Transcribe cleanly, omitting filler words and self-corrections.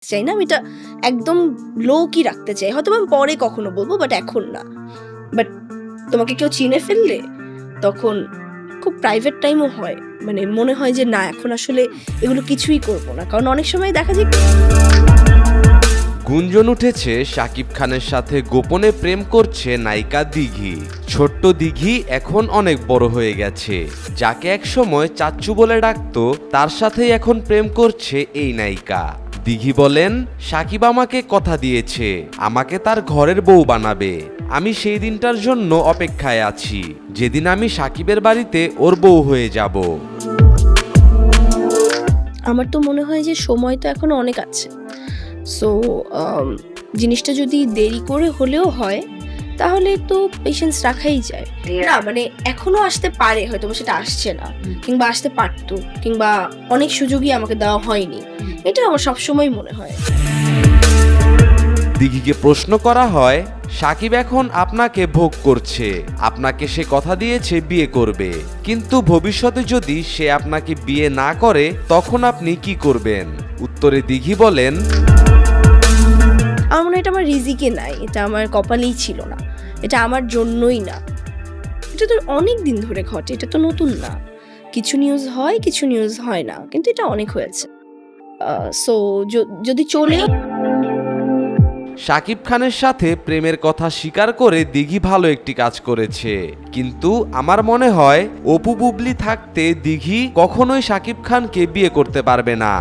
চাই না, আমি এটা একদম লো কি রাখতে চাই। হয়তো আমি পরে কখনো বলবো, বাট এখন না। বাট তোমাকে কেউ চিনে ফেললে তখন খুব প্রাইভেট টাইমও হয়, মানে মনে হয় যে না এখন আসলে এগুলো কিছুই করবো না, কারণ অনেক সময় দেখা যায়। গুঞ্জন উঠেছে শাকিব খানের সাথে গোপনে প্রেম করছে নায়িকা দিঘি। ছোট্ট দিঘি এখন অনেক বড় হয়ে গেছে। যাকে একসময় চাচ্চু বলে ডাকতো, তার সাথেই এখন প্রেম করছে এই নায়িকা। দিঘি বলেন, শাকিব আমাকে কথা দিয়েছে আমাকে তার ঘরের বউ বানাবে। আমি সেই দিনটার জন্য অপেক্ষায় আছি, যেদিন আমি শাকিবের বাড়িতে ওর বউ হয়ে যাব। আমার তো মনে হয় যে সময় তো এখনো অনেক আছে। সো জিনিসটা যদি দেরি করে হলেও হয় তাহলে তো পেশেন্স রাখাই যায়। না মানে এখনো আসতে পারে, হয়তো সেটা আসছে না, কিংবা আসতে পারতো, কিংবা অনেক সুযোগই আমাকে দেওয়া হয়নি, এটা আমার সবসময় মনে হয়। দিঘিকে প্রশ্ন করা হয়, শাকিব এখন আপনাকে ভোগ করছে, আপনাকে সে কথা দিয়েছে বিয়ে করবে, কিন্তু ভবিষ্যতে যদি সে আপনাকে বিয়ে না করে তখন আপনি কি করবেন? উত্তরে দিঘি বলেন, আমার মনে হয় এটা আমার রিজিকে নাই, এটা আমার কপালেই ছিল না, এটা আমার জন্যই না। এটা তো অনেক দিন ধরে ঘটে, এটা তো নতুন না। কিছু নিউজ হয়, কিছু নিউজ হয় না, কিন্তু এটা অনেক হয়েছে। সো যদি চলে। শাকিব খানের সাথে প্রেমের কথা স্বীকার করে দিঘি ভালো একটি কাজ করেছে, কিন্তু আমার মনে হয় অপু বুবলি থাকতে দিঘি কখনোই শাকিব খানকে বিয়ে করতে পারবে না।